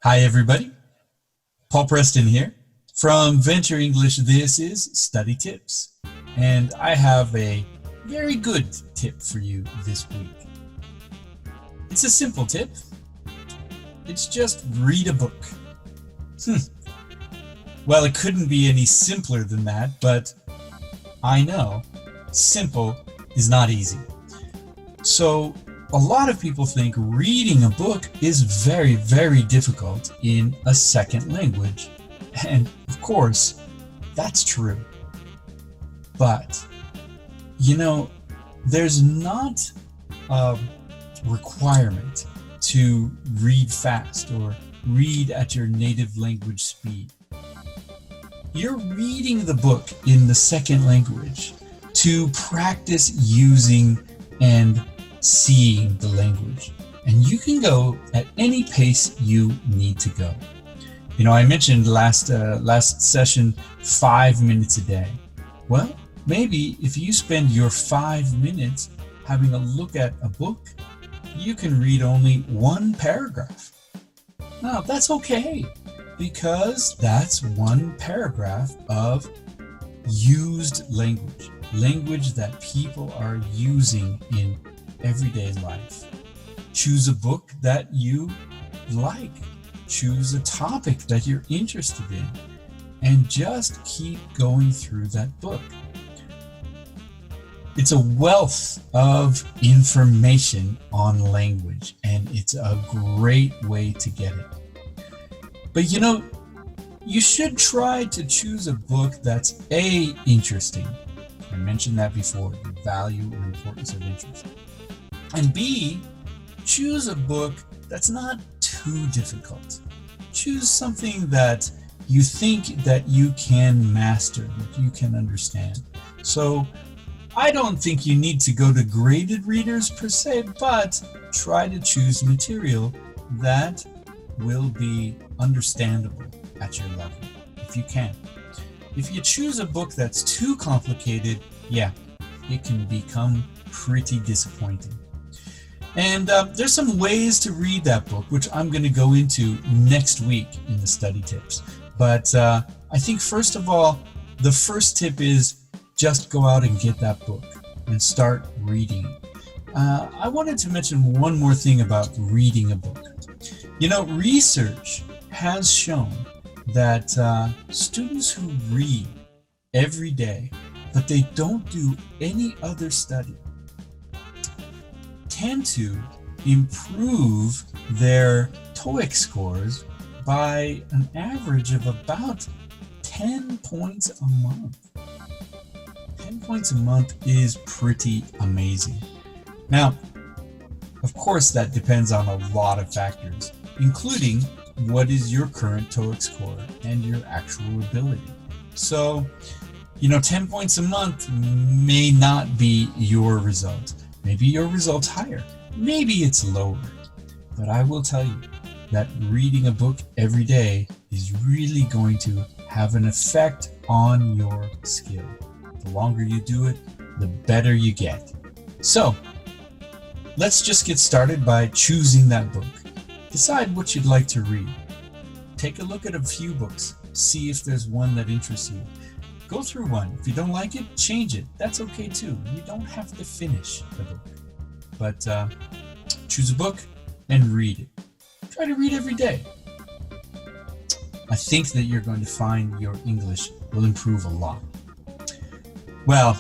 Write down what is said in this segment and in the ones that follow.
Hi everybody, Paul Preston here from Venture English. This is Study Tips, and I have a very good tip for you this week. It's a simple tip. It's just read a book. Well, it couldn't be any simpler than that, but I know simple is not easy. So a lot of people think reading a book is very, very difficult in a second language. And of course, that's true. But, there's not a requirement to read fast or read at your native language speed. You're reading the book in the second language to practice using and seeing the language, and you can go at any pace you need to go. I mentioned last session 5 minutes a day. Well, maybe if you spend your 5 minutes having a look at a book, you can read only one paragraph. Now that's okay, because that's one paragraph of used language that people are using in everyday life. Choose a book that you like. Choose a topic that you're interested in, and just keep going through that book. It's a wealth of information on language, and it's a great way to get it. But you should try to choose a book that's interesting. I mentioned that before, the value and importance of interest. And B, choose a book that's not too difficult. Choose something that you think that you can master, that you can understand. So I don't think you need to go to graded readers per se, but try to choose material that will be understandable at your level, if you can. If you choose a book that's too complicated, it can become pretty disappointing. And there's some ways to read that book, which I'm going to go into next week in the study tips. But I think first of all, the first tip is just go out and get that book and start reading it. I wanted to mention one more thing about reading a book. Research has shown that students who read every day, but they don't do any other study, tend to improve their TOEIC scores by an average of about 10 points a month. 10 points a month is pretty amazing. Now, of course, that depends on a lot of factors, including what is your current TOEIC score and your actual ability. So, 10 points a month may not be your result. Maybe your result's higher, maybe it's lower, but I will tell you that reading a book every day is really going to have an effect on your skill. The longer you do it, the better you get. So, let's just get started by choosing that book. Decide what you'd like to read. Take a look at a few books, see if there's one that interests you. Go through one. If you don't like it, change it. That's okay too. You don't have to finish the book. But choose a book and read it. Try to read every day. I think that you're going to find your English will improve a lot. Well,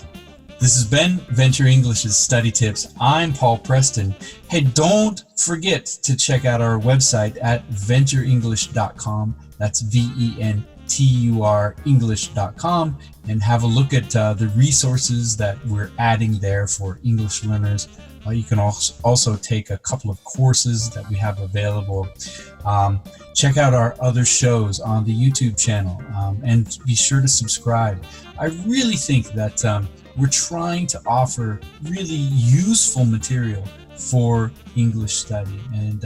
this has been Venture English's Study Tips. I'm Paul Preston. Hey, don't forget to check out our website at VenturEnglish.com. That's VenturEnglish.com, and have a look at the resources that we're adding there for English learners. You can also take a couple of courses that we have available. Check out our other shows on the YouTube channel, and be sure to subscribe. I really think that we're trying to offer really useful material for English study. And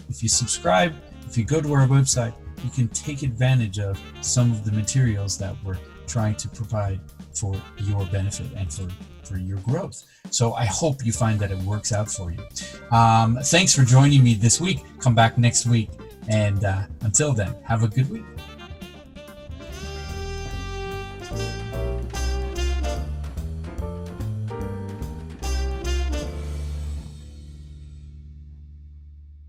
if you subscribe, if you go to our website, you can take advantage of some of the materials that we're trying to provide for your benefit and for your growth. So I hope you find that it works out for you. Thanks for joining me this week. Come back next week And until then, have a good week.